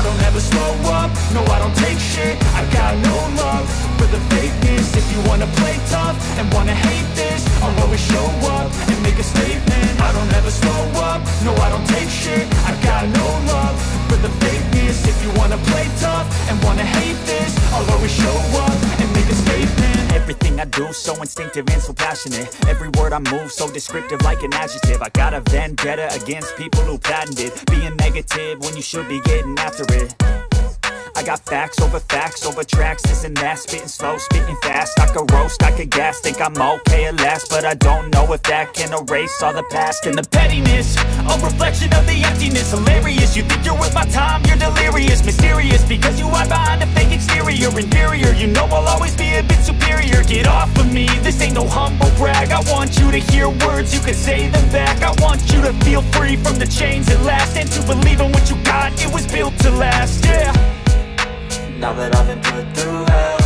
don't ever slow up, no I don't take shit. I got no love for the fakeness. If you wanna play tough and wanna hate this, I'll always show up and make a statement. I don't ever slow up, no I don't take shit. I got no love for the fakeness. If you wanna play tough and wanna hate this, I'll always show up and make a statement. Everything I do so instinctive and so passionate. Every word I move so descriptive like an adjective. I got a vendetta against people who patented being negative when you should be getting after it. I got facts over tracks, this and that. Spitting slow, spitting fast. I could roast, I could gas. Think I'm okay at last, but I don't know if that can erase all the past. And the pettiness, a reflection of the emptiness. Hilarious, you think you're worth my time, you're delirious. Mysterious, because you hide behind a fake exterior. Inferior, you know I'll always be a bit superior. Get off of me, this ain't no humble brag. I want you to hear words, you can say them back. I want you to feel free from the chains at last, and to believe in what you got, it was built to last, yeah. Now that I've been put through hell,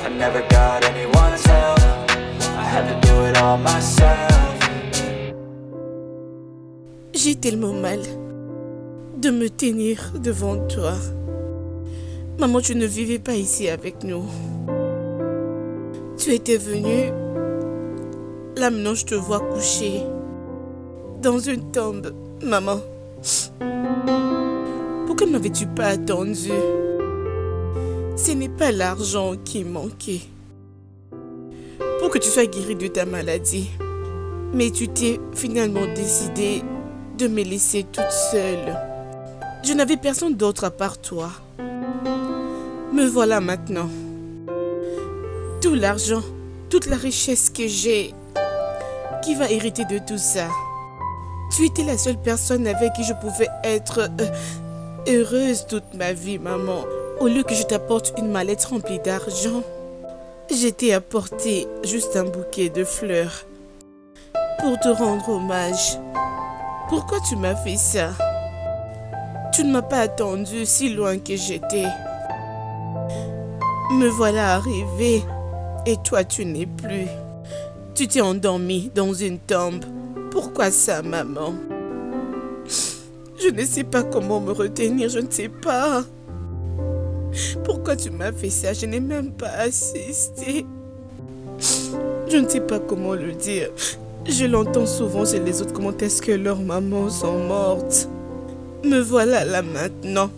I never got anyone's help. I had to do it all myself. J'ai tellement mal de me tenir devant toi. Maman, tu ne vivais pas ici avec nous. Tu étais venue. Là maintenant, je te vois coucher dans une tombe. Maman, pourquoi ne m'avais-tu pas attendu? Ce n'est pas l'argent qui manquait pour que tu sois guérie de ta maladie. Mais tu t'es finalement décidée de me laisser toute seule. Je n'avais personne d'autre à part toi. Me voilà maintenant. Tout l'argent, toute la richesse que j'ai, qui va hériter de tout ça? Tu étais la seule personne avec qui je pouvais être heureuse toute ma vie, maman. Au lieu que je t'apporte une mallette remplie d'argent, je t'ai apporté juste un bouquet de fleurs pour te rendre hommage. Pourquoi tu m'as fait ça? Tu ne m'as pas attendu si loin que j'étais. Me voilà arrivée et toi tu n'es plus. Tu t'es endormie dans une tombe. Pourquoi ça, maman? Je ne sais pas comment me retenir, je ne sais pas. Pourquoi tu m'as fait ça? Je n'ai même pas assisté. Je ne sais pas comment le dire. Je l'entends souvent chez les autres, comment est-ce que leurs mamans sont mortes. Me voilà là maintenant.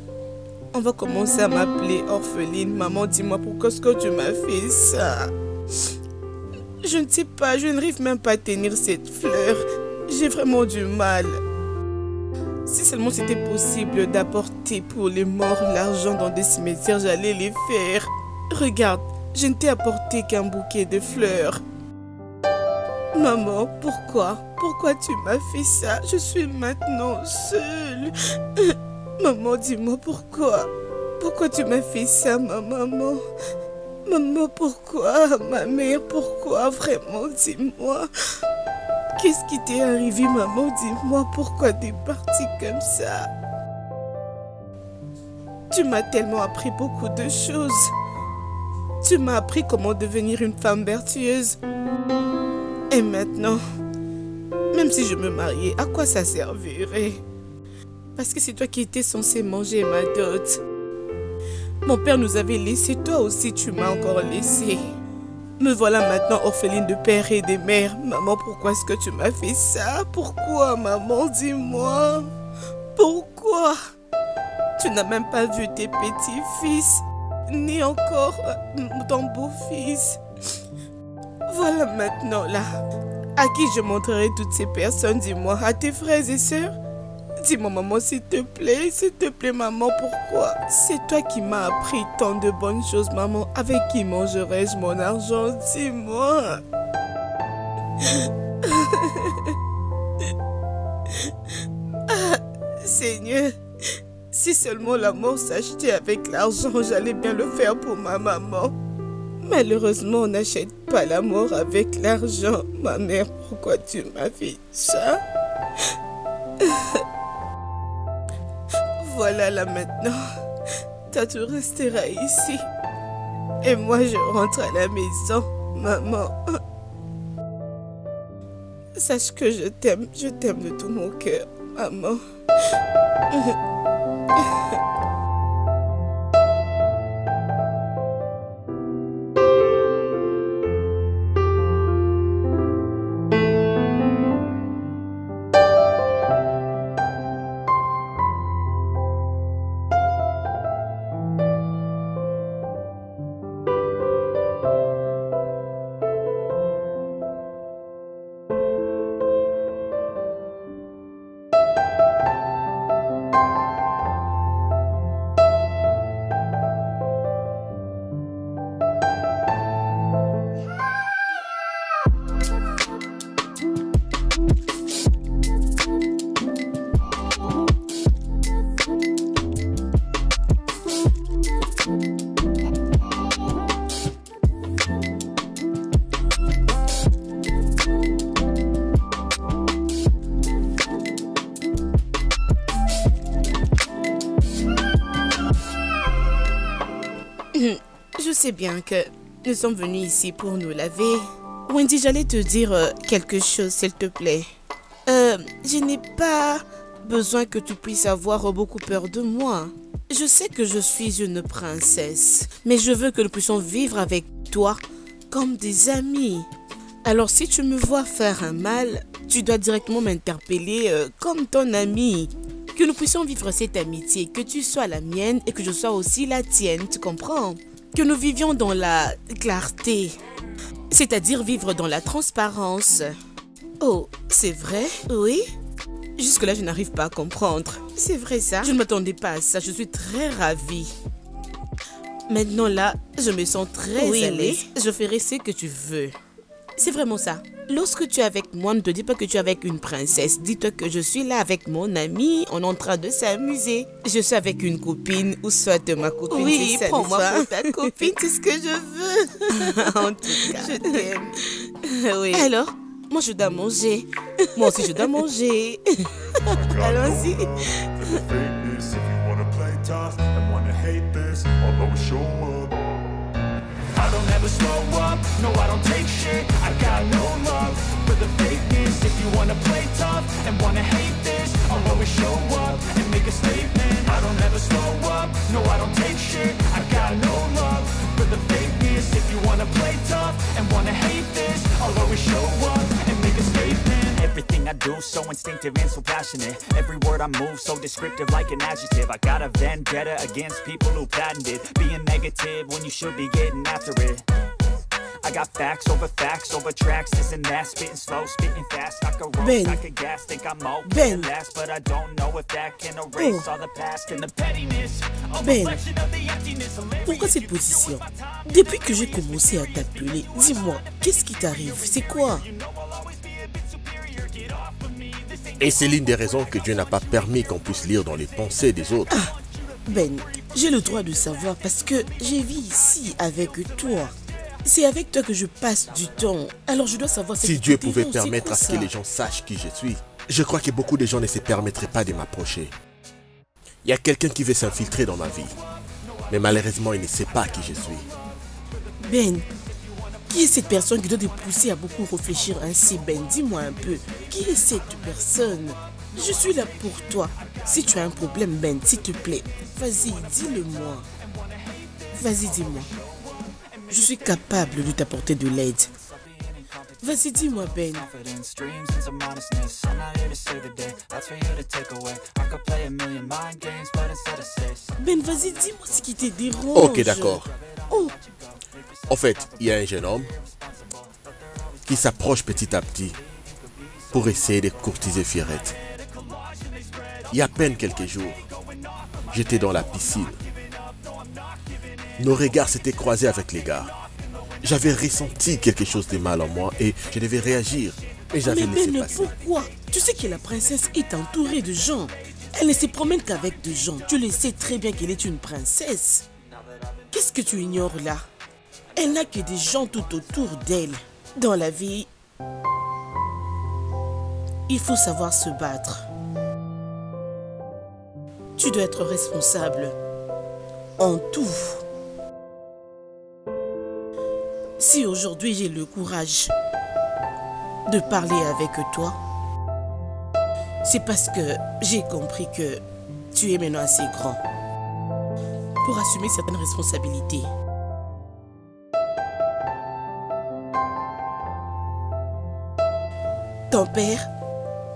On va commencer à m'appeler orpheline. Maman, dis-moi pourquoi est-ce que tu m'as fait ça? Je ne sais pas, je n'arrive même pas à tenir cette fleur. J'ai vraiment du mal. Si seulement c'était possible d'apporter pour les morts l'argent dans des cimetières, j'allais les faire. Regarde, je ne t'ai apporté qu'un bouquet de fleurs. Maman, pourquoi? Pourquoi tu m'as fait ça? Je suis maintenant seule. Maman, dis-moi pourquoi? Pourquoi tu m'as fait ça, ma maman? Maman, pourquoi? Ma mère, pourquoi? Vraiment, dis-moi. Qu'est-ce qui t'est arrivé, maman? Dis-moi pourquoi t'es partie comme ça. Tu m'as tellement appris beaucoup de choses. Tu m'as appris comment devenir une femme vertueuse. Et maintenant, même si je me mariais, à quoi ça servirait? Parce que c'est toi qui étais censé manger ma dot. Mon père nous avait laissé, toi aussi tu m'as encore laissé. Me voilà maintenant orpheline de père et de mère. Maman, pourquoi est-ce que tu m'as fait ça? Pourquoi, maman? Dis-moi. Pourquoi? Tu n'as même pas vu tes petits-fils, ni encore ton beau-fils. Voilà maintenant là. À qui je montrerai toutes ces personnes? Dis-moi, à tes frères et sœurs? Dis-moi, maman, s'il te plaît, maman, pourquoi? C'est toi qui m'as appris tant de bonnes choses, maman. Avec qui mangerai-je mon argent? Dis-moi. Ah, Seigneur, si seulement la mort s'achetait avec l'argent, j'allais bien le faire pour ma maman. Malheureusement, on n'achète pas la mort avec l'argent. Ma mère, pourquoi tu m'as fait ça? Voilà là maintenant, toi tu resteras ici et moi je rentre à la maison, maman. Sache que je t'aime de tout mon cœur, maman. Je sais bien que nous sommes venus ici pour nous laver. Wendy, j'allais te dire quelque chose, s'il te plaît. Je n'ai pas besoin que tu puisses avoir beaucoup peur de moi. Je sais que je suis une princesse, mais je veux que nous puissions vivre avec toi comme des amis. Alors si tu me vois faire un mal, tu dois directement m'interpeller comme ton ami. Que nous puissions vivre cette amitié, que tu sois la mienne et que je sois aussi la tienne, tu comprends? Que nous vivions dans la clarté, c'est-à-dire vivre dans la transparence. Oh, c'est vrai? Oui? Jusque-là, je n'arrive pas à comprendre. C'est vrai ça? Je ne m'attendais pas à ça, je suis très ravie. Maintenant là, je me sens très à l'aise. Je ferai ce que tu veux. C'est vraiment ça. Lorsque tu es avec moi, ne te dis pas que tu es avec une princesse. Dis-toi que je suis là avec mon ami, on est en train de s'amuser. Je suis avec une copine, ou soit ma copine. Oui, prends-moi pour ta copine, c'est ce que je veux. En tout cas, je t'aime. Oui. Alors, moi je dois manger. Moi aussi je dois manger. Allons-y. I don't ever slow up, no I don't take shit. I got no love for the fakeness. If you wanna play tough and wanna hate this, I'll always show up and make a statement. I don't ever slow up, no I don't take shit. I got no love for the fakeness. If you wanna play tough and wanna hate this, I'll always show up and make a statement. Everything I do so instinctive and so passionate. Every word I move so descriptive like an adjective. I got a vendetta against people who patented being negative when you should be getting after it. I got facts over tracks, this and that, spitting slow, spitting fast. I could roast, I could gas, think I'm okay last, but I don't know if that can erase all the past and the pettiness. Pourquoi cette position? Depuis que j'ai commencé à t'appeler, dis-moi, qu'est-ce qui t'arrive? C'est quoi? Et c'est l'une des raisons que Dieu n'a pas permis qu'on puisse lire dans les pensées des autres. Ah, Ben, j'ai le droit de savoir parce que j'ai vis ici avec toi. C'est avec toi que je passe du temps. Alors je dois savoir si Dieu pouvait permettre à ce que les gens sachent qui je suis, je crois que beaucoup de gens ne se permettraient pas de m'approcher. Il y a quelqu'un qui veut s'infiltrer dans ma vie. Mais malheureusement, il ne sait pas qui je suis. Ben, qui est cette personne qui doit te pousser à beaucoup réfléchir ainsi, Ben? Dis-moi un peu. Qui est cette personne? Je suis là pour toi. Si tu as un problème, Ben, s'il te plaît, vas-y, dis-le-moi. Vas-y, dis-moi. Je suis capable de t'apporter de l'aide. Vas-y, dis-moi, Ben. Ben, vas-y, dis-moi ce qui te dérange. Ok, d'accord. Oh. En fait, il y a un jeune homme qui s'approche petit à petit pour essayer de courtiser Fierrette. Il y a à peine quelques jours, j'étais dans la piscine. Nos regards s'étaient croisés avec les gars. J'avais ressenti quelque chose de mal en moi et je devais réagir. Mais j'avais laissé passer. Pourquoi? Tu sais que la princesse est entourée de gens. Elle ne se promène qu'avec des gens. Tu le sais très bien qu'elle est une princesse. Qu'est-ce que tu ignores là? Elle n'a que des gens tout autour d'elle. Dans la vie, il faut savoir se battre. Tu dois être responsable en tout. Si aujourd'hui j'ai le courage de parler avec toi, c'est parce que j'ai compris que tu es maintenant assez grand pour assumer certaines responsabilités. Ton père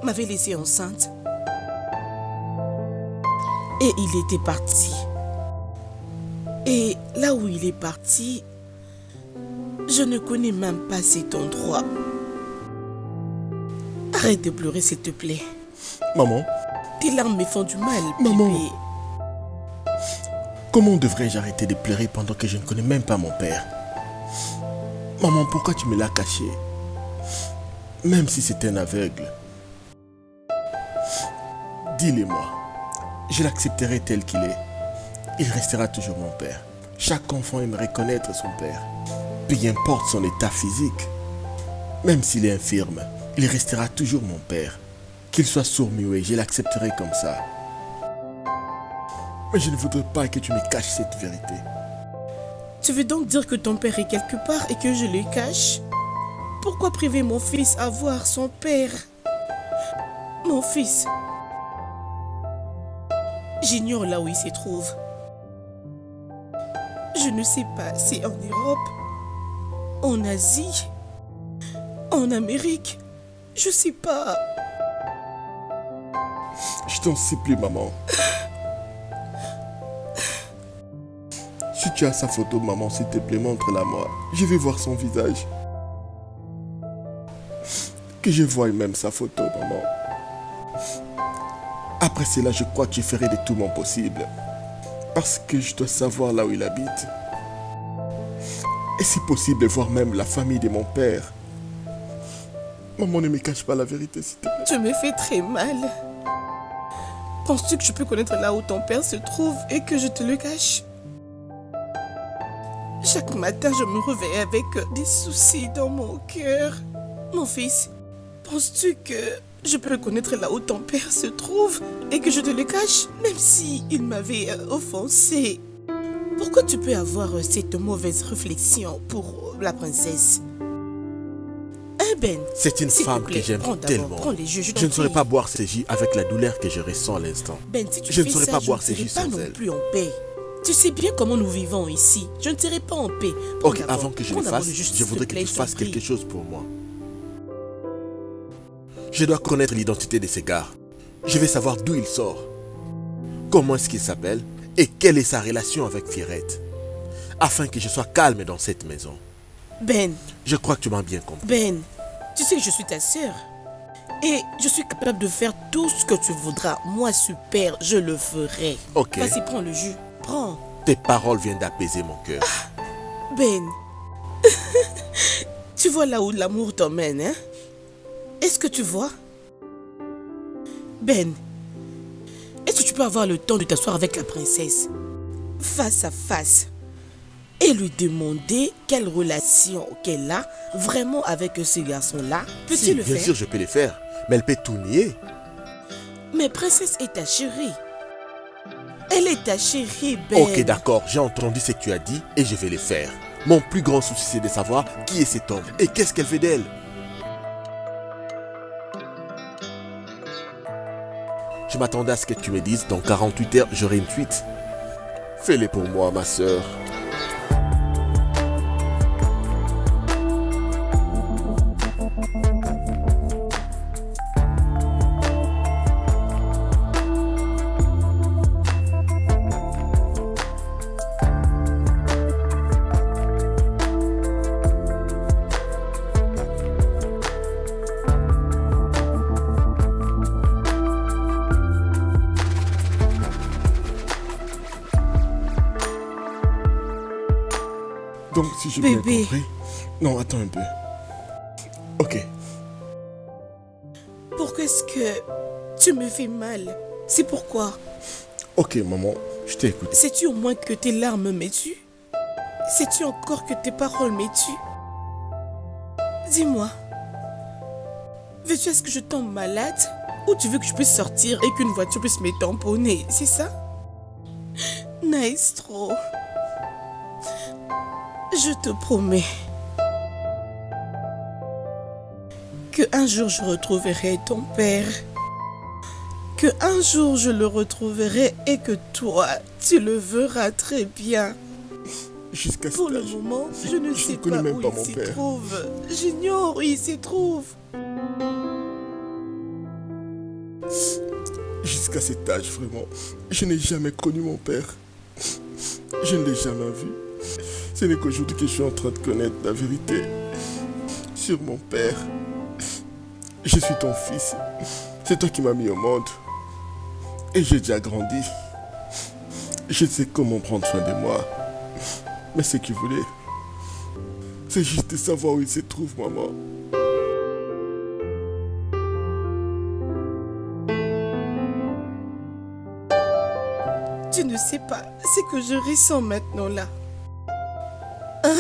m'avait laissée enceinte et il était parti. Et là où il est parti, je ne connais même pas cet endroit. Arrête de pleurer, s'il te plaît. Maman. Tes larmes me font du mal, maman. bébé. Comment devrais-je arrêter de pleurer pendant que je ne connais même pas mon père? Maman, pourquoi tu me l'as caché? Même si c'est un aveugle. Dis-le-moi. Je l'accepterai tel qu'il est. Il restera toujours mon père. Chaque enfant aimerait connaître son père. Peu importe son état physique. Même s'il est infirme, il restera toujours mon père. Qu'il soit sourd-muet, je l'accepterai comme ça. Mais je ne voudrais pas que tu me caches cette vérité. Tu veux donc dire que ton père est quelque part et que je le cache? Pourquoi priver mon fils à voir son père? Mon fils, j'ignore là où il se trouve. Je ne sais pas si en Europe, en Asie, en Amérique, je sais pas. Je t'en supplie, maman. Si tu as sa photo, maman, s'il te plaît, montre-la moi. Je vais voir son visage. Que je voie même sa photo, maman. Après cela, je crois que je ferai de tout mon possible. Parce que je dois savoir là où il habite. Et si possible, voir même la famille de mon père. Maman, ne me cache pas la vérité, s'il te plaît. Tu me fais très mal. Penses-tu que je peux connaître là où ton père se trouve et que je te le cache? Chaque matin, je me réveille avec des soucis dans mon cœur. Mon fils, penses-tu que je peux connaître là où ton père se trouve et que je te le cache, même si il m'avait offensé? Pourquoi tu peux avoir cette mauvaise réflexion pour la princesse? Hein, Ben? C'est une femme que j'aime tellement. Je ne saurais pas boire ces jus avec la douleur que je ressens à l'instant. Ben, si tu je fais ne saurais ça, pas boire je ces ne jus serai pas sans non elle. plus en paix. Tu sais bien comment nous vivons ici. Je ne serai pas en paix. Ok, avant que je le fasse, je voudrais que tu fasses quelque chose pour moi. Je dois connaître l'identité de ces gars. Je vais savoir d'où il sort. Comment est-ce qu'il s'appelle et quelle est sa relation avec Fierette. Afin que je sois calme dans cette maison. Ben. Je crois que tu m'as bien compris. Ben, tu sais que je suis ta sœur. Et je suis capable de faire tout ce que tu voudras. Moi, super, je le ferai. Ok. Vas-y, prends le jus. Prends. Tes paroles viennent d'apaiser mon cœur. Ben. Tu vois là où l'amour t'emmène, hein? Est-ce que tu vois? Ben. Est-ce que tu peux avoir le temps de t'asseoir avec la princesse, face à face, et lui demander quelle relation qu'elle a vraiment avec ce garçon-là? Peux-tu Si, le faire? bien sûr, je peux le faire. Mais elle peut tout nier. Mais princesse est ta chérie. Elle est ta chérie, Ben. Ok, d'accord, j'ai entendu ce que tu as dit et je vais le faire. Mon plus grand souci, c'est de savoir qui est cet homme et qu'est-ce qu'elle fait d'elle. Je m'attendais à ce que tu me dises, dans 48 heures, j'aurai une suite. Fais-le pour moi, ma sœur. Donc, si j'ai bien Bébé. compris... Non, attends un peu. Ok. Pourquoi est-ce que tu me fais mal? C'est pourquoi? Ok, maman, je t'écoute. Sais-tu au moins que tes larmes me tuent? Sais-tu encore que tes paroles me tuent? Dis-moi. Veux-tu est-ce que je tombe malade? Ou tu veux que je puisse sortir et qu'une voiture puisse me tamponner? C'est ça? Maestro. Je te promets que un jour je retrouverai ton père, que un jour je le retrouverai et que toi, tu le verras très bien. Jusqu'à ce Pour le âge, moment, je ne sais connais pas même où pas il mon s'y père. trouve. J'ignore où il s'y trouve. Jusqu'à cet âge, vraiment, je n'ai jamais connu mon père. Je ne l'ai jamais vu. Ce n'est qu'aujourd'hui que je suis en train de connaître la vérité sur mon père. Je suis ton fils. C'est toi qui m'as mis au monde. Et j'ai déjà grandi. Je sais comment prendre soin de moi. Mais ce que je voulais, c'est juste de savoir où il se trouve, maman. Tu ne sais pas ce que je ressens maintenant là. Hein?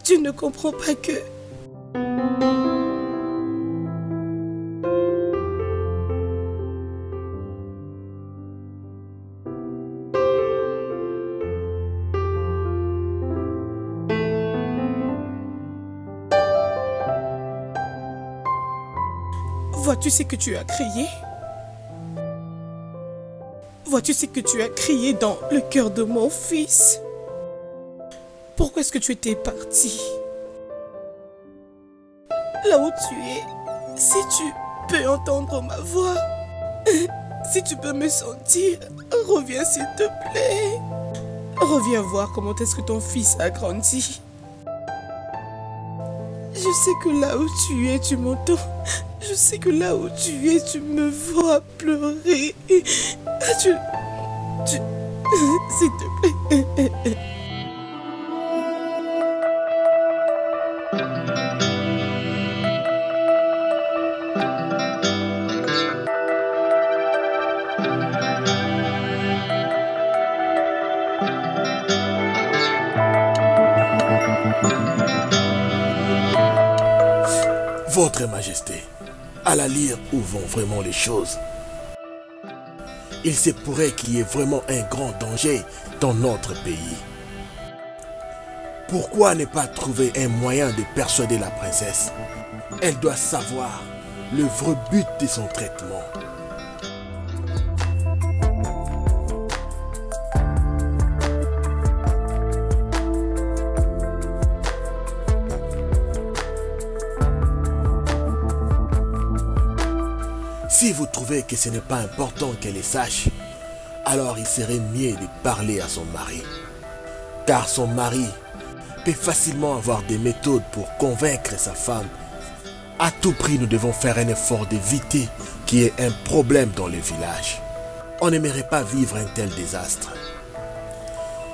Tu ne comprends pas que... Vois-tu ce que tu as créé? Vois-tu ce que tu as créé dans le cœur de mon fils? Pourquoi est-ce que tu étais parti? Là où tu es, si tu peux entendre ma voix, si tu peux me sentir, reviens s'il te plaît. Reviens voir comment est-ce que ton fils a grandi. Je sais que là où tu es, tu m'entends. Je sais que là où tu es, tu me vois pleurer. S'il te plaît. Votre Majesté, à la lire où vont vraiment les choses. Il se pourrait qu'il y ait vraiment un grand danger dans notre pays. Pourquoi ne pas trouver un moyen de persuader la princesse? Elle doit savoir le vrai but de son traitement. Si vous trouvez que ce n'est pas important qu'elle le sache, alors il serait mieux de parler à son mari. Car son mari peut facilement avoir des méthodes pour convaincre sa femme. À tout prix, nous devons faire un effort d'éviter qu'il y ait un problème dans le village. On n'aimerait pas vivre un tel désastre.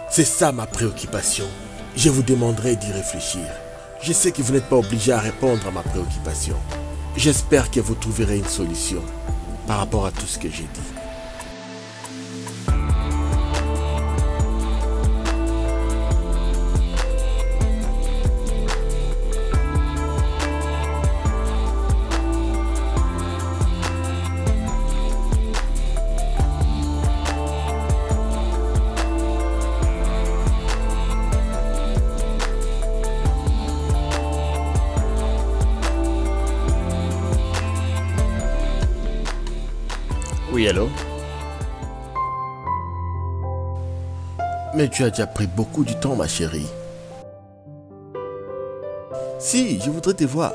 C'est ça ma préoccupation. Je vous demanderai d'y réfléchir. Je sais que vous n'êtes pas obligé à répondre à ma préoccupation. J'espère que vous trouverez une solution par rapport à tout ce que j'ai dit. Oui, allô? Mais tu as déjà pris beaucoup de temps, ma chérie. Si, je voudrais te voir.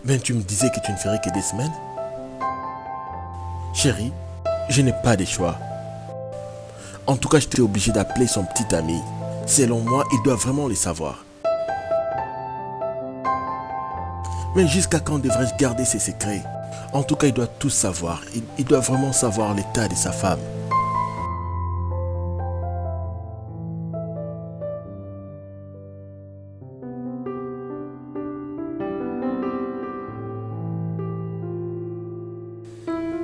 Mais tu me disais que tu ne ferais que des semaines? Chérie, je n'ai pas de choix. En tout cas, j'étais obligé d'appeler son petit ami. Selon moi, il doit vraiment le savoir. Mais jusqu'à quand devrais-je garder ses secrets? En tout cas, il doit tout savoir. Il doit vraiment savoir l'état de sa femme.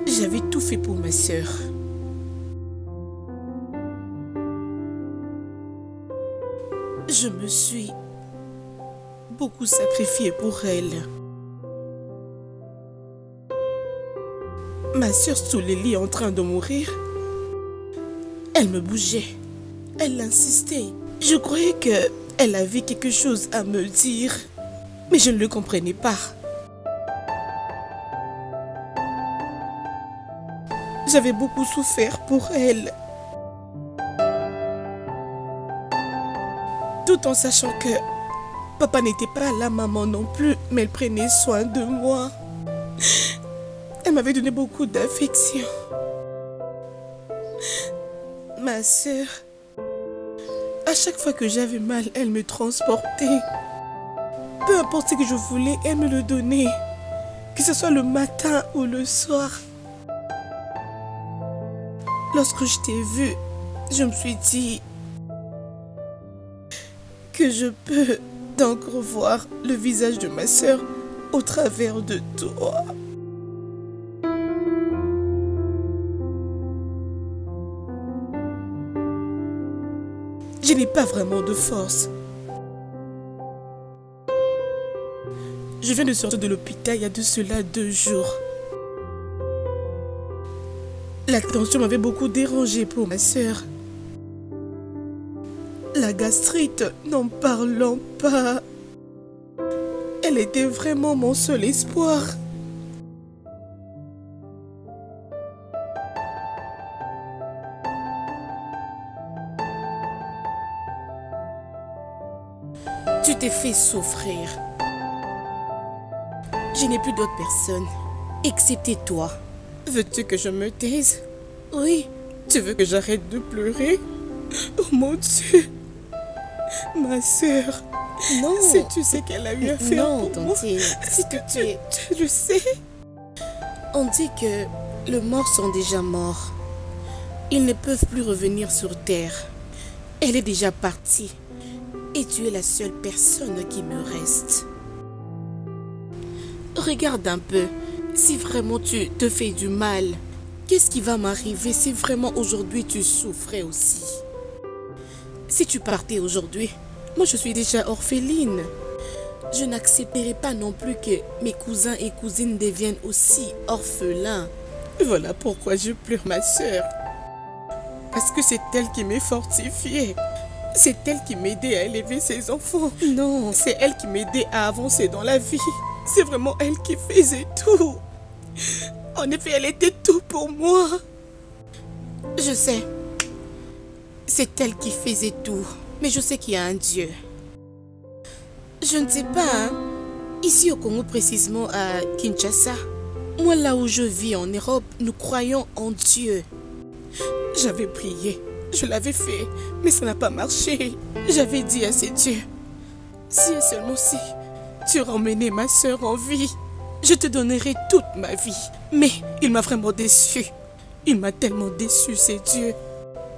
J'avais tout fait pour ma sœur. Je me suis beaucoup sacrifiée pour elle. Ma sœur sous le lit en train de mourir, elle me bougeait, elle insistait. Je croyais qu'elle avait quelque chose à me dire, mais je ne le comprenais pas. J'avais beaucoup souffert pour elle. Tout en sachant que papa n'était pas là, maman non plus, mais elle prenait soin de moi. Elle m'avait donné beaucoup d'affection. Ma sœur, à chaque fois que j'avais mal, elle me transportait. Peu importe ce que je voulais, elle me le donnait. Que ce soit le matin ou le soir. Lorsque je t'ai vu, je me suis dit que je peux donc revoir le visage de ma sœur au travers de toi. Je n'ai pas vraiment de force. Je viens de sortir de l'hôpital il y a de cela 2 jours. La tension m'avait beaucoup dérangée pour ma sœur. La gastrite, n'en parlons pas. Elle était vraiment mon seul espoir. Tu t'es fait souffrir. Je n'ai plus d'autre personne, excepté toi. Veux-tu que je me taise? Oui. Tu veux que j'arrête de pleurer? Oh mon Dieu. Ma sœur. Non. Sais-tu ce qu'elle a eu à faire non, pour moi? s'il te plaît. Tu le sais? On dit que les morts sont déjà morts. Ils ne peuvent plus revenir sur terre. Elle est déjà partie. Et tu es la seule personne qui me reste. Regarde un peu. Si vraiment tu te fais du mal, qu'est-ce qui va m'arriver si vraiment aujourd'hui tu souffrais aussi? Si tu partais aujourd'hui, moi je suis déjà orpheline. Je n'accepterai pas non plus que mes cousins et cousines deviennent aussi orphelins. Voilà pourquoi je pleure, ma sœur. Parce que c'est elle qui m'est fortifiée. C'est elle qui m'aidait à élever ses enfants. Non. C'est elle qui m'aidait à avancer dans la vie. C'est vraiment elle qui faisait tout. En effet, elle était tout pour moi. Je sais. C'est elle qui faisait tout. Mais je sais qu'il y a un Dieu. Je ne sais pas, hein. Ici au Congo, précisément à Kinshasa, moi là où je vis en Europe, nous croyons en Dieu. J'avais prié. Je l'avais fait, mais ça n'a pas marché. J'avais dit à ces dieux, si et seulement si tu ramènes ma sœur en vie, je te donnerai toute ma vie. Mais il m'a vraiment déçu. Il m'a tellement déçu, ces dieux.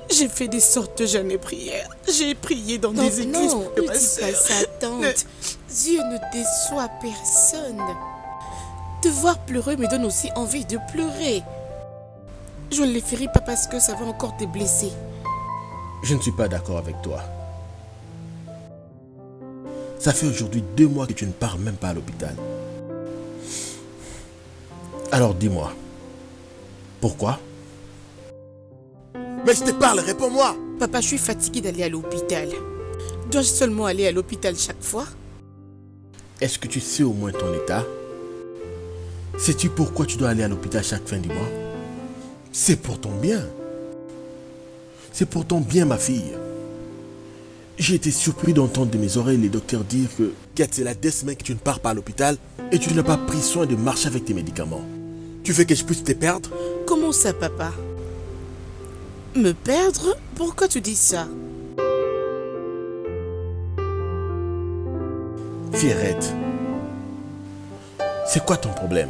J'ai fait des sortes de jeûnes et prières. J'ai prié dans des églises pour que ne ma dis sœur. pas ça, tante. Dieu ne déçoit personne. Te voir pleurer me donne aussi envie de pleurer. Je ne le ferai pas parce que ça va encore te blesser. Je ne suis pas d'accord avec toi. Ça fait aujourd'hui 2 mois que tu ne pars même pas à l'hôpital. Alors dis-moi, pourquoi? Mais je te parle, réponds-moi! Papa, je suis fatiguée d'aller à l'hôpital. Dois-je seulement aller à l'hôpital chaque fois? Est-ce que tu sais au moins ton état? Sais-tu pourquoi tu dois aller à l'hôpital chaque fin du mois? C'est pour ton bien. C'est pour ton bien, ma fille. J'ai été surpris d'entendre de mes oreilles les docteurs dire que c'est là 2 semaines que tu ne pars pas à l'hôpital et tu n'as pas pris soin de marcher avec tes médicaments. Tu veux que je puisse te perdre? Comment ça, papa? Me perdre? Pourquoi tu dis ça? Fierette, c'est quoi ton problème?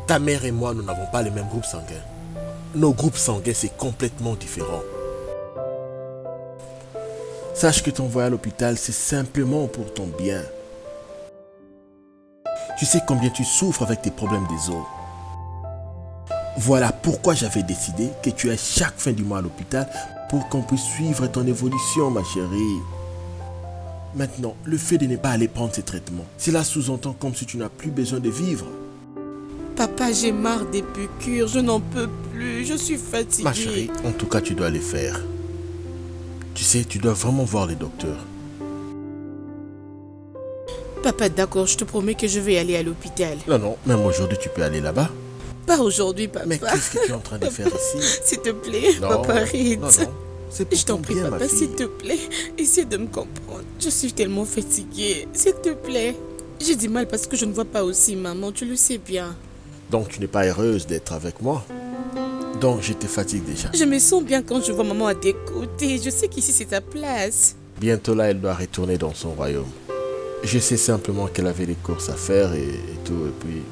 Ta mère et moi, nous n'avons pas les mêmes groupes sanguins. Nos groupes sanguins, c'est complètement différent. Sache que t'envoyer à l'hôpital, c'est simplement pour ton bien. Tu sais combien tu souffres avec tes problèmes des os. Voilà pourquoi j'avais décidé que tu ailles chaque fin du mois à l'hôpital pour qu'on puisse suivre ton évolution, ma chérie. Maintenant, le fait de ne pas aller prendre ces traitements, cela sous-entend comme si tu n'as plus besoin de vivre. Papa, j'ai marre des piqûres. Je n'en peux plus. Je suis fatiguée. Ma chérie, en tout cas, tu dois les faire. Tu sais, tu dois vraiment voir les docteurs. Papa, d'accord, je te promets que je vais aller à l'hôpital. Non, non, même aujourd'hui, tu peux aller là-bas. Pas aujourd'hui, papa. Mais qu'est-ce que tu es en train de faire ici? S'il te plaît, Non, papa, arrête. non, non. C'est pour Je t'en ton prie, bien, ma papa, fille. s'il te plaît, essaie de me comprendre. Je suis tellement fatiguée. S'il te plaît. J'ai du mal parce que je ne vois pas aussi maman, tu le sais bien. Donc, tu n'es pas heureuse d'être avec moi? Donc, je te fatigue déjà. Je me sens bien quand je vois maman à tes côtés. Je sais qu'ici, c'est ta place. Bientôt là, elle doit retourner dans son royaume. Je sais simplement qu'elle avait des courses à faire et tout, et puis...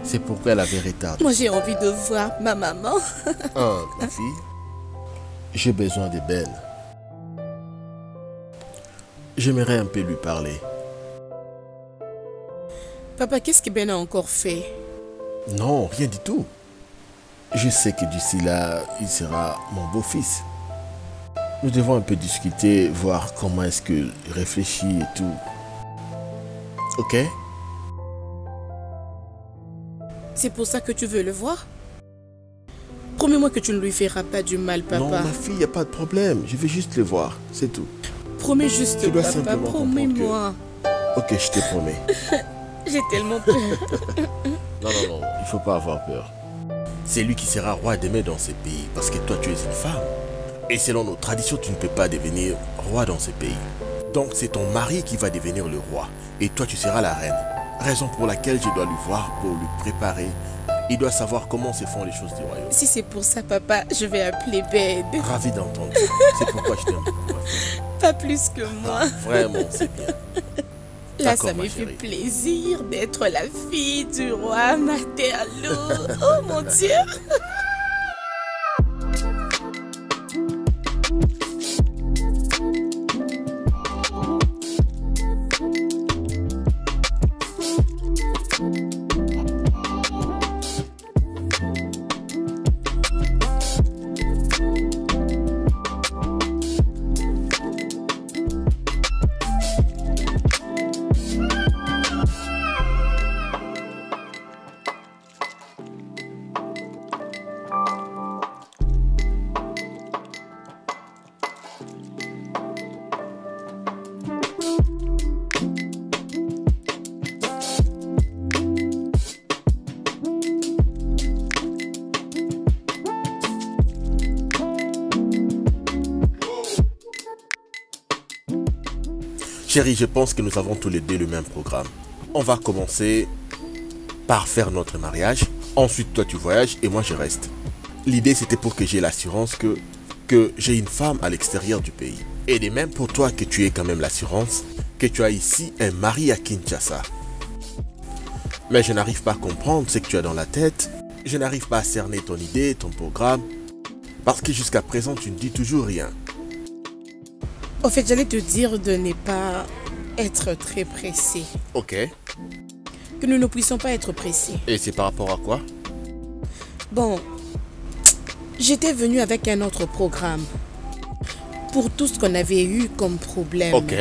C'est pourquoi elle avait retardé. Moi, j'ai envie de voir ma maman. Ma fille, j'ai besoin de Ben. J'aimerais un peu lui parler. Papa, qu'est-ce que Ben a encore fait? Non, rien du tout. Je sais que d'ici là, il sera mon beau-fils. Nous devons un peu discuter, voir comment est-ce qu'il réfléchit et tout. Ok? C'est pour ça que tu veux le voir? Promets-moi que tu ne lui feras pas du mal, papa. Non, ma fille, il n'y a pas de problème. Je vais juste le voir, c'est tout. Promets juste, Tu dois papa, simplement comprendre promets-moi. Ok, je te promets. J'ai tellement peur. Non, il faut pas avoir peur. C'est lui qui sera roi demain dans ce pays parce que toi tu es une femme. Et selon nos traditions, tu ne peux pas devenir roi dans ce pays. Donc c'est ton mari qui va devenir le roi et toi tu seras la reine. Raison pour laquelle je dois lui voir pour lui préparer. Il doit savoir comment se font les choses du royaume. Si c'est pour ça, papa, je vais appeler Ben. Ravi d'entendre. C'est pourquoi je t'aime beaucoup. Pas plus que moi. Vraiment, c'est bien. Là, D'accord, ça ma me fait chérie. plaisir d'être la fille du roi Materlo. Oh mon Dieu. Chérie, je pense que nous avons tous les deux le même programme. On va commencer par faire notre mariage. Ensuite, toi tu voyages et moi je reste. L'idée c'était pour que j'ai l'assurance que j'ai une femme à l'extérieur du pays. Et de même pour toi que tu aies quand même l'assurance que tu as ici un mari à Kinshasa. Mais je n'arrive pas à comprendre ce que tu as dans la tête. Je n'arrive pas à cerner ton idée, ton programme. Parce que jusqu'à présent tu ne dis toujours rien. Au fait, j'allais te dire de ne pas être très pressé. Ok. Que nous ne puissions pas être pressés. Et c'est par rapport à quoi? Bon, j'étais venue avec un autre programme. Pour tout ce qu'on avait eu comme problème. Ok.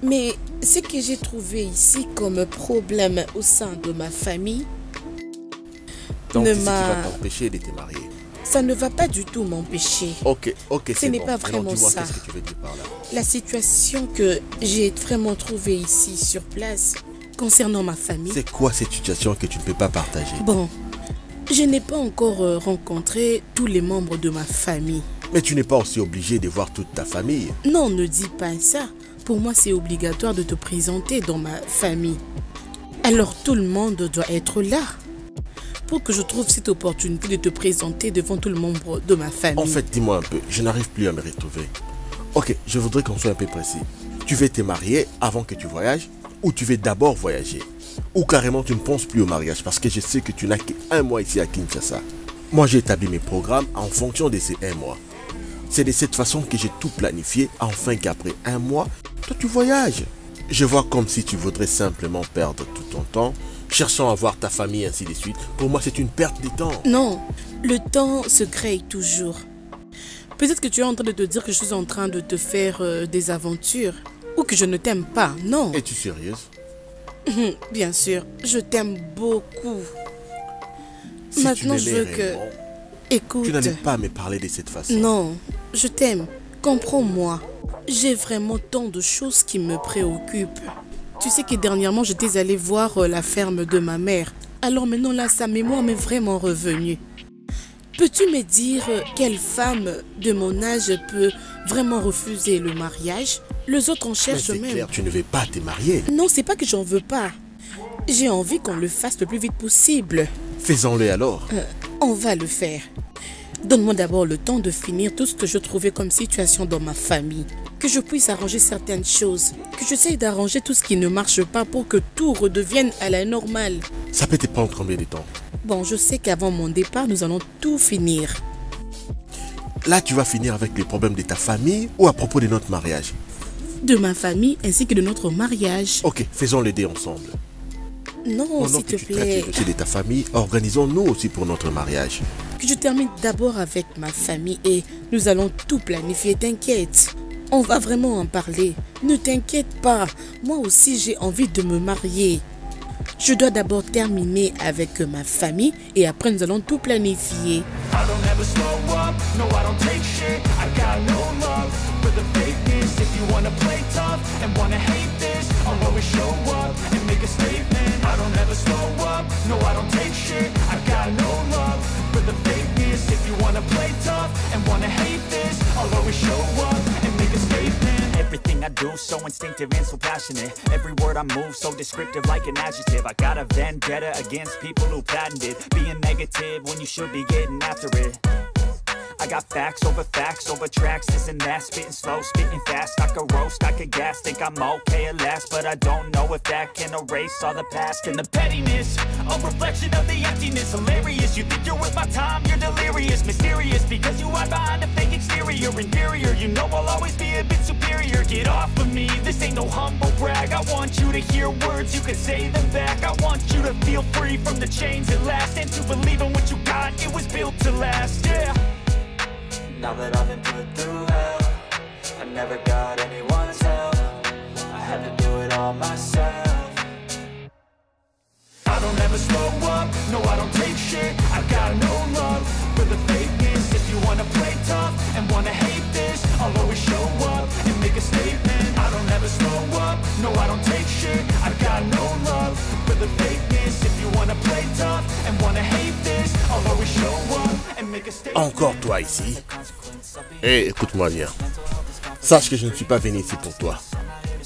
Mais ce que j'ai trouvé ici comme problème au sein de ma famille Donc ne c'est ce qui va m'a... t'empêcher de te marier. Ça ne va pas du tout m'empêcher. Ok, c'est n'est bon. pas Alors, vraiment dis-moi, ça. qu'est-ce que tu veux dire par là? La situation que j'ai vraiment trouvée ici sur place concernant ma famille. C'est quoi cette situation que tu ne peux pas partager? Bon, je n'ai pas encore rencontré tous les membres de ma famille. Mais tu n'es pas aussi obligé de voir toute ta famille. Non, ne dis pas ça. Pour moi, c'est obligatoire de te présenter dans ma famille. Alors tout le monde doit être là. Pour que je trouve cette opportunité de te présenter devant tout le monde de ma famille. En fait, dis-moi un peu, je n'arrive plus à me retrouver. Ok, je voudrais qu'on soit un peu précis. Tu veux te marier avant que tu voyages ou tu veux d'abord voyager? Ou carrément tu ne penses plus au mariage parce que je sais que tu n'as qu'un mois ici à Kinshasa. Moi j'ai établi mes programmes en fonction de ces un mois. C'est de cette façon que j'ai tout planifié afin qu'après un mois, toi tu voyages. Je vois comme si tu voudrais simplement perdre tout ton temps, cherchant à voir ta famille ainsi de suite. Pour moi c'est une perte de temps. Non, le temps se crée toujours. Peut-être que tu es en train de te dire que je suis en train de te faire des aventures. Ou que je ne t'aime pas, non. Es-tu sérieuse? Bien sûr, je t'aime beaucoup. Si Maintenant, tu je m'aimais veux que... réellement, Écoute, tu n'allais pas me parler de cette façon. non, je t'aime. Comprends-moi. J'ai vraiment tant de choses qui me préoccupent. Tu sais que dernièrement, j'étais allée voir la ferme de ma mère. Alors maintenant, là, sa mémoire m'est vraiment revenue. Peux-tu me dire quelle femme de mon âge peut vraiment refuser le mariage? Les autres en Mais cherchent c'est même. clair, tu ne veux pas te marier. Non, c'est pas que j'en veux pas. J'ai envie qu'on le fasse le plus vite possible. Faisons-le alors. On va le faire. Donne-moi d'abord le temps de finir tout ce que je trouvais comme situation dans ma famille. Que je puisse arranger certaines choses. Que j'essaye d'arranger tout ce qui ne marche pas pour que tout redevienne à la normale. Ça peut te prendre combien de temps? Bon, je sais qu'avant mon départ, nous allons tout finir. Là, tu vas finir avec les problèmes de ta famille ou à propos de notre mariage? De ma famille ainsi que de notre mariage. Ok, faisons les deux ensemble. Non, Pendant s'il que te tu traites plaît. les dossiers de ta famille, organisons-nous aussi pour notre mariage. Que je termine d'abord avec ma famille et nous allons tout planifier, t'inquiète. On va vraiment en parler. Ne t'inquiète pas. Moi aussi, j'ai envie de me marier. Je dois d'abord terminer avec ma famille et après nous allons tout planifier. I don't ever slow up, no I don't take shit. I got no love for the fakeness. If you wanna play tough and wanna hate this, I'll I'll always show up and make a statement. I don't ever slow up, no I don't take shit. I got no love for the fakeness. If you wanna play tough and wanna hate this, I'll always show up and make a statement. Everything I do so instinctive and so passionate. Every word I move so descriptive like an adjective. I got a vendetta against people who patented being negative when you should be getting after it. I got facts over tracks, this and that. Spitting slow, spitting fast. I could roast, I could gas. Think I'm okay at last, but I don't know if that can erase all the past. And the pettiness, a reflection of the emptiness. Hilarious, you think you're worth my time, you're delirious. Mysterious, because you hide behind a fake exterior. Inferior, you know I'll always be a bit superior. Get off of me, this ain't no humble brag. I want you to hear words, you can say them back. I want you to feel free from the chains at last, and to believe in what you got, it was built to last, yeah. Now that I've been put through hell, I never got anyone's help. I had to do it all myself. I don't ever slow up, no I don't take shit. I got no love for the fakeness. If you wanna play tough and wanna hate this, I'll always show up and make a statement. I don't ever slow up, no I don't take shit. I got no love for the fakeness. If you wanna play tough and wanna hate this, I'll always show up and make a statement. Encore toi ici. Eh, écoute-moi bien. Sache que je ne suis pas venu ici pour toi.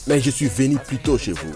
Mais je suis venu plutôt chez vous.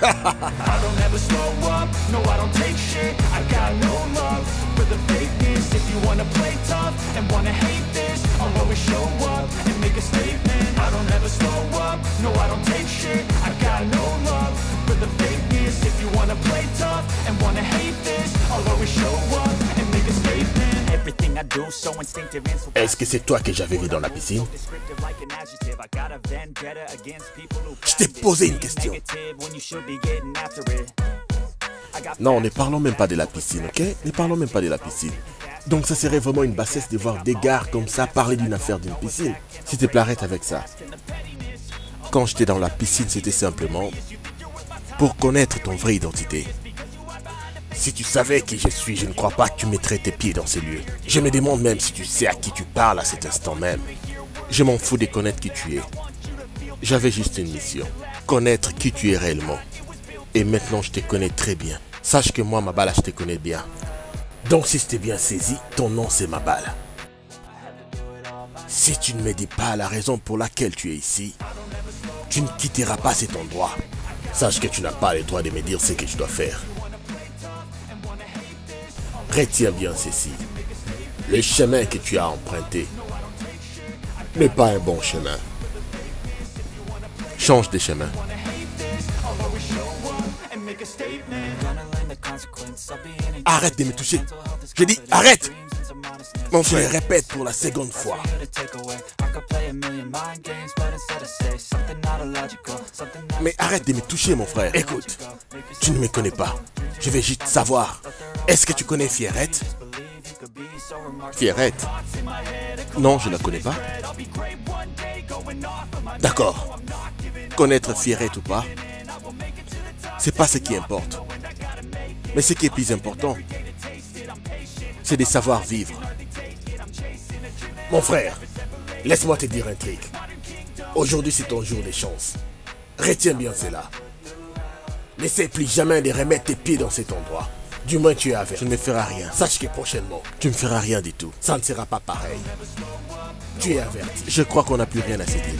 I don't ever slow up, no I don't take shit. I got no love for the fakeness. If you wanna play tough and wanna hate this, I'll always show up and make a statement. I don't ever slow up, no I don't take shit. I got no love for the fakeness. If you wanna play tough and wanna hate this, I'll always show up and make a statement. Everything I do so instinctive and so Est-ce que c'est toi que j'avais vu dans la piscine? descriptive like an adjective. I got a vendetta against people who Je t'ai posé une question. negative when you should be getting after it. I got Non, ne parlons même pas de la piscine, ok? Ne parlons même pas de la piscine. Donc ça serait vraiment une bassesse de voir des gars comme ça parler d'une affaire d'une piscine. S'il te plaît, arrête avec ça. Quand j'étais dans la piscine, c'était simplement pour connaître ton vraie identité. Si tu savais qui je suis, je ne crois pas que tu mettrais tes pieds dans ces lieux. Je me demande même si tu sais à qui tu parles à cet instant même. Je m'en fous de connaître qui tu es. J'avais juste une mission. Connaître qui tu es réellement. Et maintenant, je te connais très bien. Sache que moi, Mabala, je te connais bien. Donc, si je t'ai bien saisi, ton nom, c'est Mabala. Si tu ne me dis pas la raison pour laquelle tu es ici, tu ne quitteras pas cet endroit. Sache que tu n'as pas le droit de me dire ce que je dois faire. Retiens bien ceci. Le chemin que tu as emprunté n'est pas un bon chemin. Change de chemin. Arrête de me toucher. J'ai dit arrête. Mon frère, répète pour la seconde fois. Mais arrête de me toucher, mon frère. Écoute, tu ne me connais pas. Je vais juste savoir. Est-ce que tu connais Fierrette? Fierrette? Non, je ne la connais pas. D'accord. Connaître Fierrette ou pas, c'est pas ce qui importe. Mais ce qui est plus important, c'est de savoir vivre. Mon frère, laisse-moi te dire un truc. Aujourd'hui, c'est ton jour de chance. Retiens bien cela. N'essaie plus jamais de remettre tes pieds dans cet endroit. Du moins, tu es averti. Je ne me ferai rien. Sache que prochainement, tu ne me feras rien du tout. Ça ne sera pas pareil. Tu es averti. Je crois qu'on n'a plus rien à se dire.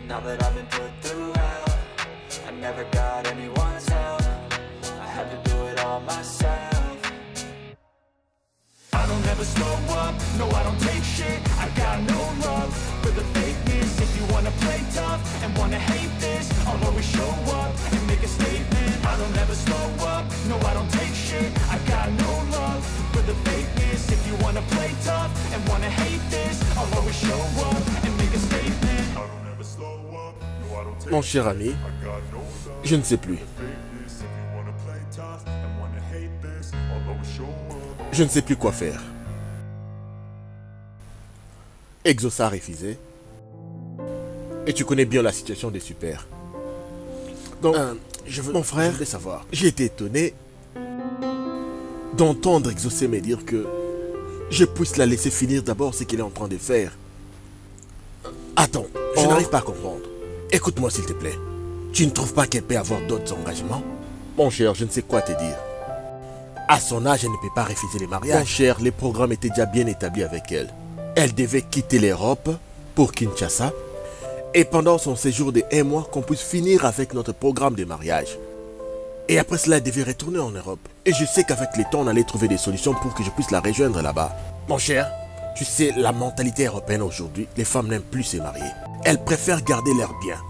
Now that I've been put through hell, I never got anyone's help. I had to do it all myself. I don't ever slow up, no I don't take shit. I got no love for the fakeness. If you wanna play tough and wanna hate this, I'll always show up and make a statement. I don't ever slow up, no I don't take shit. I got no love for the fakeness. If you wanna play tough and wanna hate this, I'll always show up and make a statement. I don't ever slow up, no I don't take Mon cher ami, je ne sais plus. Je ne sais plus quoi faire. Exosa a refusé. Et tu connais bien la situation des super. Donc, mon frère, je voulais savoir. J'ai été étonné d'entendre Exaucé me dire que je puisse la laisser finir d'abord ce qu'elle est en train de faire. Attends, je n'arrive pas à comprendre. Écoute-moi s'il te plaît. Tu ne trouves pas qu'elle peut avoir d'autres engagements? Mon cher, je ne sais quoi te dire. À son âge, elle ne peut pas refuser les mariages. Mon cher, les programmes étaient déjà bien établis avec elle. Elle devait quitter l'Europe pour Kinshasa. Et pendant son séjour de 1 mois, qu'on puisse finir avec notre programme de mariage. Et après cela, elle devait retourner en Europe. Et je sais qu'avec le temps, on allait trouver des solutions pour que je puisse la rejoindre là-bas. Mon cher, tu sais, la mentalité européenne aujourd'hui, les femmes n'aiment plus se marier. Elles préfèrent garder leurs biens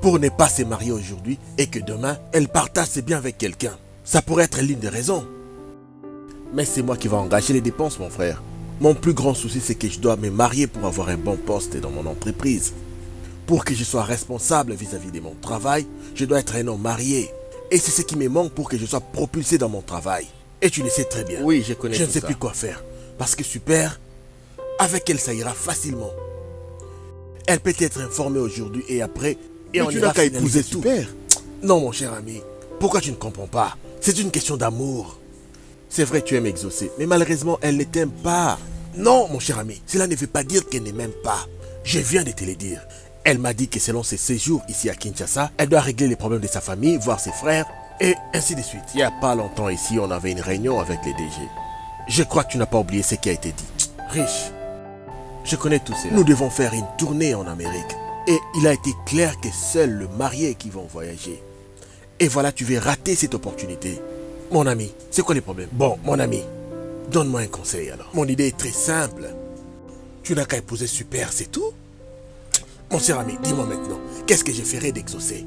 pour ne pas se marier aujourd'hui et que demain, elles partagent ses biens avec quelqu'un. Ça pourrait être l'une des raisons. Mais c'est moi qui vais engager les dépenses, mon frère. Mon plus grand souci, c'est que je dois me marier pour avoir un bon poste dans mon entreprise. Pour que je sois responsable vis-à-vis de mon travail, je dois être un homme marié. Et c'est ce qui me manque pour que je sois propulsé dans mon travail. Et tu le sais très bien. Oui, je connais Je ne tout sais ça. plus quoi faire. Parce que super, avec elle, ça ira facilement. Elle peut être informée aujourd'hui et après, et on tu ira n'as qu'à finaliser épouser tout. Super. Non, mon cher ami. Pourquoi tu ne comprends pas? C'est une question d'amour. C'est vrai, tu aimes exaucer, mais malheureusement, elle ne t'aime pas. Non, mon cher ami, cela ne veut pas dire qu'elle ne m'aime pas. Je viens de te le dire. Elle m'a dit que selon ses séjours ici à Kinshasa, elle doit régler les problèmes de sa famille, voir ses frères, et ainsi de suite. Il n'y a pas longtemps ici, on avait une réunion avec les DG. Je crois que tu n'as pas oublié ce qui a été dit. Riche, je connais tout cela. Nous devons faire une tournée en Amérique. Et il a été clair que seuls les mariés qui vont voyager. Et voilà, tu veux rater cette opportunité. Mon ami, c'est quoi les problèmes? Bon, mon ami, donne-moi un conseil alors. Mon idée est très simple. Tu n'as qu'à épouser Super, c'est tout? Mon cher ami, dis-moi maintenant, qu'est-ce que je ferai d'exaucer?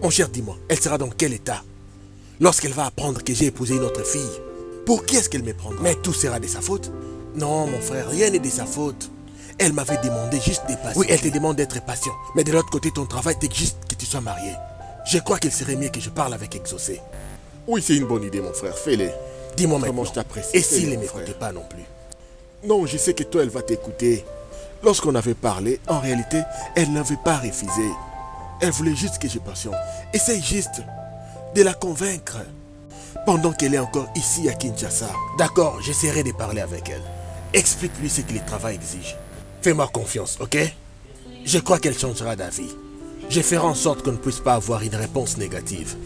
Mon cher, dis-moi, elle sera dans quel état lorsqu'elle va apprendre que j'ai épousé une autre fille? Pour qui est-ce qu'elle me prendra? Mais tout sera de sa faute? Non, mon frère, rien n'est de sa faute. Elle m'avait demandé juste des patients. Oui, elle te demande d'être patient. Mais de l'autre côté, ton travail t'exige que tu sois marié. Je crois qu'il serait mieux que je parle avec Exaucé. Oui, c'est une bonne idée, mon frère. Fais-le. Dis-moi Vraiment, maintenant. je t'apprécie. Et s'il Fais-le, ne mon m'écoutait frère. pas non plus? Non, je sais que toi, elle va t'écouter. Lorsqu'on avait parlé, en réalité, elle n'avait pas refusé. Elle voulait juste que je patiente. Essaye juste de la convaincre. Pendant qu'elle est encore ici à Kinshasa. D'accord, j'essaierai de parler avec elle. Explique-lui ce que le travail exige. Fais-moi confiance, ok? Je crois qu'elle changera d'avis. Je ferai en sorte qu'on ne puisse pas avoir une réponse négative.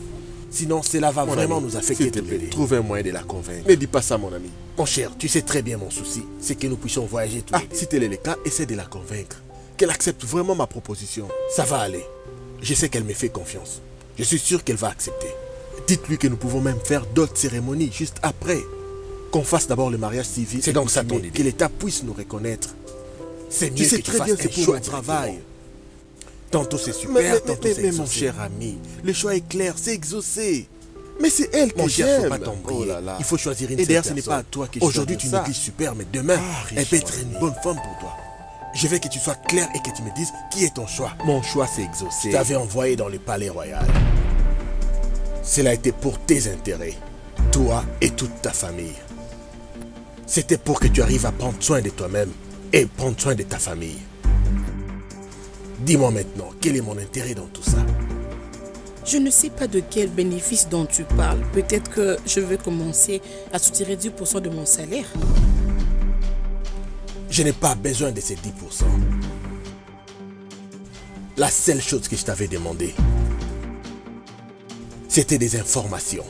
Sinon, cela va vraiment nous affecter S'il te tous les plaît, deux. trouve un moyen de la convaincre. Ne dis pas ça, mon ami. Mon cher, tu sais très bien mon souci, c'est que nous puissions voyager tous Ah, les deux. si tel est le cas, essaie de la convaincre. Qu'elle accepte vraiment ma proposition. Ça va aller. Je sais qu'elle me fait confiance. Je suis sûr qu'elle va accepter. Dites-lui que nous pouvons même faire d'autres cérémonies juste après. Qu'on fasse d'abord le mariage civil. C'est et donc ça ton coutumier, idée. Que l'État puisse nous reconnaître. C'est mieux Tu sais que tu très fasses bien, un c'est pour choix mon travail. directement. Tantôt c'est super, tantôt c'est Mais mon exaucé. cher ami, le choix est clair, c'est exaucé. Mais c'est elle que Mon cher, faut j'aime. pas t'embrouiller. Oh là là. Il faut choisir une Et d'ailleurs, seule ce n'est pas à personne. toi que je Aujourd'hui, dois tu dire ça. négliges super, mais demain, Ah, elle peut riche, être mon une ami. bonne femme pour toi. Je veux que tu sois clair et que tu me dises qui est ton choix. Mon choix, c'est exaucé. Je t'avais envoyé dans le palais royal. Cela était pour tes intérêts, toi et toute ta famille. C'était pour que tu arrives à prendre soin de toi-même et prendre soin de ta famille. Dis-moi maintenant, quel est mon intérêt dans tout ça? Je ne sais pas de quel bénéfice dont tu parles. Peut-être que je vais commencer à soutirer 10% de mon salaire. Je n'ai pas besoin de ces 10%. La seule chose que je t'avais demandé, c'était des informations.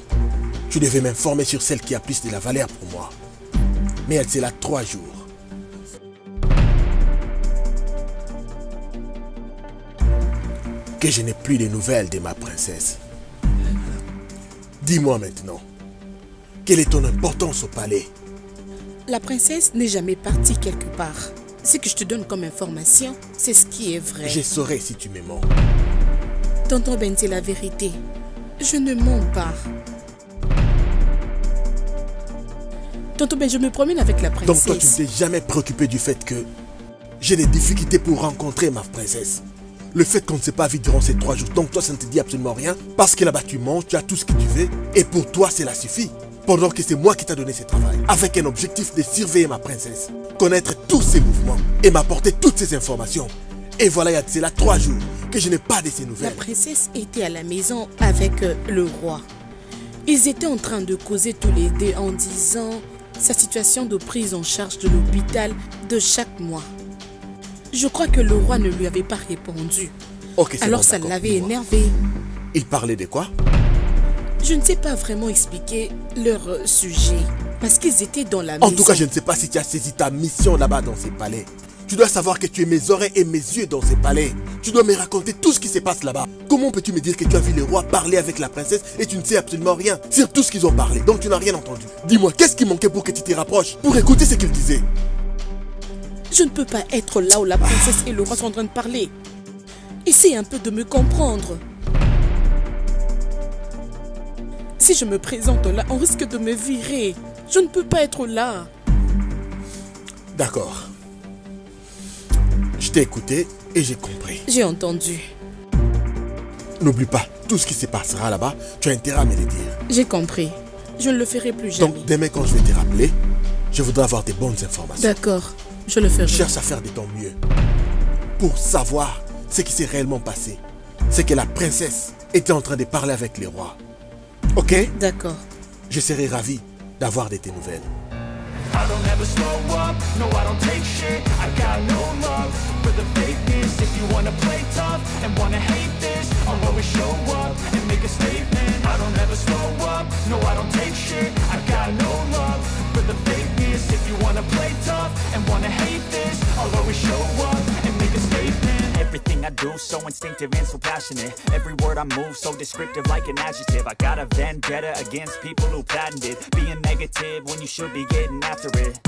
Tu devais m'informer sur celle qui a plus de la valeur pour moi. Mais elle, c'est là 3 jours. Que je n'ai plus de nouvelles de ma princesse. Dis-moi maintenant, quelle est ton importance au palais? La princesse n'est jamais partie quelque part. Ce que je te donne comme information, c'est ce qui est vrai. Je saurai si tu me mens. Tonton Ben, c'est la vérité. Je ne mens pas. Tonton Ben, je me promène avec la princesse. Donc toi, tu ne t'es jamais préoccupé du fait que j'ai des difficultés pour rencontrer ma princesse. Le fait qu'on ne s'est pas vu durant ces 3 jours, donc toi, ça ne te dit absolument rien. Parce que là-bas, tu manges, tu as tout ce que tu veux. Et pour toi, cela suffit. Pendant que c'est moi qui t'ai donné ce travail. Avec un objectif de surveiller ma princesse. Connaître tous ses mouvements. Et m'apporter toutes ces informations. Et voilà, il y a de cela 3 jours que je n'ai pas de ces La nouvelles. princesse était à la maison avec le roi. Ils étaient en train de causer tous les deux en disant sa situation de prise en charge de l'hôpital de chaque mois. Je crois que le roi ne lui avait pas répondu. Ok, c'est Alors bon, ça d'accord, l'avait dis-moi. énervé. Il parlait de quoi? Je ne sais pas vraiment expliquer leur sujet. Parce qu'ils étaient dans la maison. En tout cas, je ne sais pas si tu as saisi ta mission là-bas dans ces palais. Tu dois savoir que tu es mes oreilles et mes yeux dans ces palais. Tu dois me raconter tout ce qui se passe là-bas. Comment peux-tu me dire que tu as vu le roi parler avec la princesse et tu ne sais absolument rien sur tout ce qu'ils ont parlé, donc tu n'as rien entendu? Dis-moi, qu'est-ce qui manquait pour que tu t'y rapproches, pour écouter ce qu'ils disaient? Je ne peux pas être là où la princesse et le roi sont en train de parler. Essaye un peu de me comprendre. Si je me présente là, on risque de me virer. Je ne peux pas être là. D'accord. Je t'ai écouté et j'ai compris. J'ai entendu. N'oublie pas, tout ce qui se passera là-bas, tu as intérêt à me le dire. J'ai compris. Je ne le ferai plus jamais. Donc demain quand je vais te rappeler, je voudrais avoir des bonnes informations. D'accord, je le ferai. Cherche à faire de ton mieux pour savoir ce qui s'est réellement passé. C'est que la princesse était en train de parler avec les rois. Ok? D'accord. Je serai ravi d'avoir de tes nouvelles. I don't ever slow up, no I don't take shit. I got no love for the fakeness. If you wanna play tough and wanna hate this, I'll always show up and make a statement. I don't ever slow up, no I don't take shit. I got no love for the fakeness. If you wanna play tough and wanna hate this, I'll always show up and make a statement. Everything I do so instinctive and so passionate. Every word I move so descriptive like an adjective. I got a vendetta against people who patented being negative when you should be getting after it.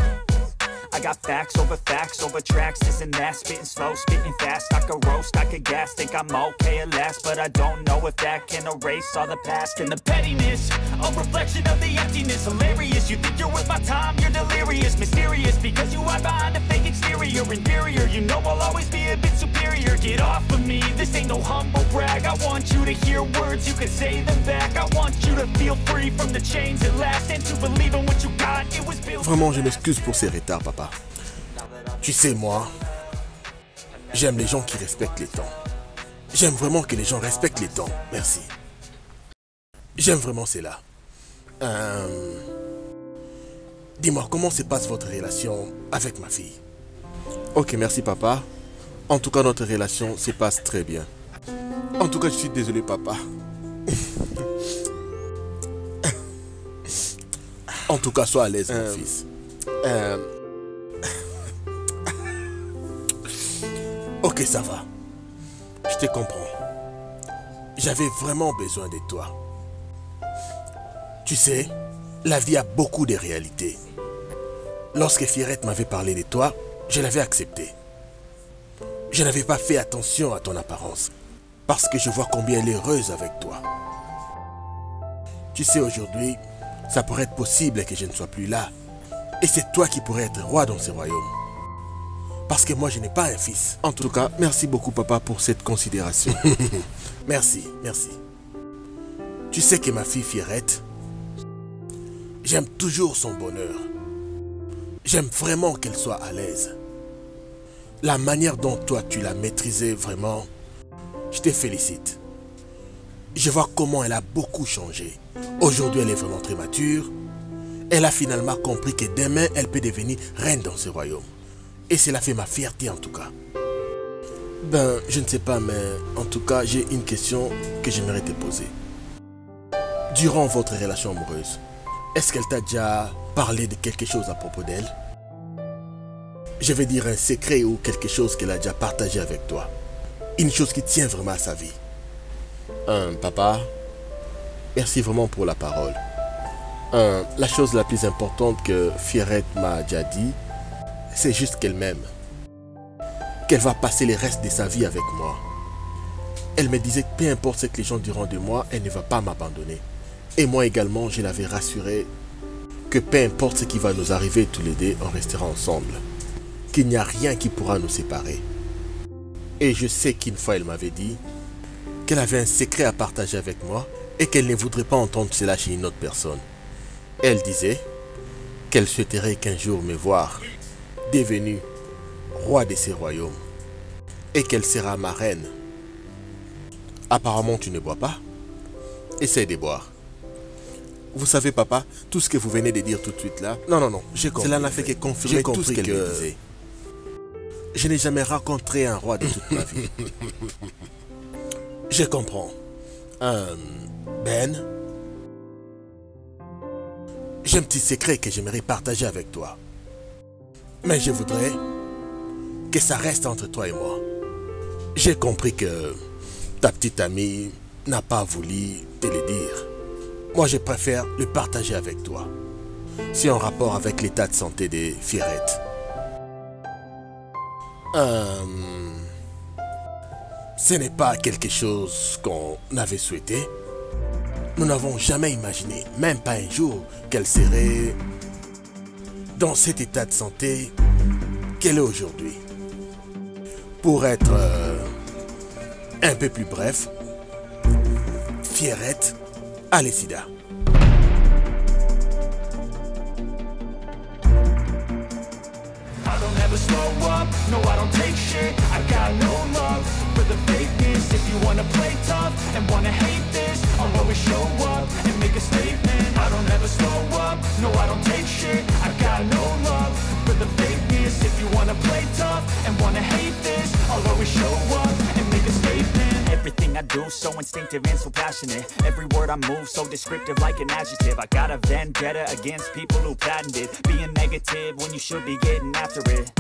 I got facts over tracks, this and that. Spitting slow, spitting fast. I could roast, I could gas. Think I'm okay at last, but I don't know if that can erase all the past. And the pettiness, a reflection of the emptiness. Hilarious, you think you're worth my time, you're delirious. Mysterious, because you hide behind a fake exterior. Inferior, you know I'll always be a bit superior. Get off of me, this ain't no humble brag. I want you to hear words, you can say them back. I want you to feel free from the chains that last, and to believe in what you got, it was built. Vraiment, je m'excuse pour ces retards, papa. Tu sais, moi, j'aime les gens qui respectent les temps. J'aime vraiment que les gens respectent les temps. Merci. J'aime vraiment cela. Dis-moi, comment se passe votre relation avec ma fille? Ok, merci, papa. En tout cas, notre relation se passe très bien. En tout cas, je suis désolé, papa. En tout cas, sois à l'aise, mon fils. Ok, ça va. Je te comprends. J'avais vraiment besoin de toi. Tu sais, la vie a beaucoup de réalités. Lorsque Fierette m'avait parlé de toi, je l'avais accepté. Je n'avais pas fait attention à ton apparence, parce que je vois combien elle est heureuse avec toi. Tu sais, aujourd'hui, ça pourrait être possible que je ne sois plus là. Et c'est toi qui pourrais être roi dans ce royaume. Parce que moi, je n'ai pas un fils. En tout cas, merci beaucoup, papa, pour cette considération. Merci, merci. Tu sais que ma fille Fierette, j'aime toujours son bonheur. J'aime vraiment qu'elle soit à l'aise. La manière dont toi, tu l'as maîtrisée, vraiment, je te félicite. Je vois comment elle a beaucoup changé. Aujourd'hui, elle est vraiment très mature. Elle a finalement compris que demain, elle peut devenir reine dans ce royaume. Et cela fait ma fierté en tout cas. Ben, je ne sais pas, mais en tout cas, j'ai une question que j'aimerais te poser. Durant votre relation amoureuse, est-ce qu'elle t'a déjà parlé de quelque chose à propos d'elle? Je vais dire un secret ou quelque chose qu'elle a déjà partagé avec toi. Une chose qui tient vraiment à sa vie. Papa, merci vraiment pour la parole. La chose la plus importante que Fierette m'a déjà dit, c'est juste qu'elle m'aime. Qu'elle va passer le reste de sa vie avec moi. Elle me disait que peu importe ce que les gens diront de moi, elle ne va pas m'abandonner. Et moi également, je l'avais rassurée que peu importe ce qui va nous arriver tous les deux, on restera ensemble. Qu'il n'y a rien qui pourra nous séparer. Et je sais qu'une fois elle m'avait dit qu'elle avait un secret à partager avec moi et qu'elle ne voudrait pas entendre cela chez une autre personne. Elle disait qu'elle souhaiterait qu'un jour me voir devenue roi de ces royaumes et qu'elle sera ma reine. Apparemment, tu ne bois pas. Essaye de boire. Vous savez, papa, tout ce que vous venez de dire tout de suite là, non, j'ai compris. Cela n'a fait que confirmer tout ce qu'elle me disait. je n'ai jamais rencontré un roi de toute ma vie. Je comprends. Ben, j'ai un petit secret que j'aimerais partager avec toi. Mais je voudrais que ça reste entre toi et moi. J'ai compris que ta petite amie n'a pas voulu te le dire. Moi, je préfère le partager avec toi. C'est en rapport avec l'état de santé des Fierrettes. Ce n'est pas quelque chose qu'on avait souhaité. Nous n'avons jamais imaginé, même pas un jour, qu'elle serait dans cet état de santé qu'elle est aujourd'hui. Pour être un peu plus bref, Fierrette a le sida. I don't ever slow up, no I don't take shit. I got no love for the fakeness. If you wanna play tough and wanna hate this, I'll always show up and make a statement. I don't ever slow up, no I don't take shit. I got no love for the fakeness. If you wanna play tough and wanna hate this, I'll always show up and make a statement. Everything I do, so instinctive and so passionate. Every word I move, so descriptive like an adjective. I got a vendetta against people who patented being negative when you should be getting after it.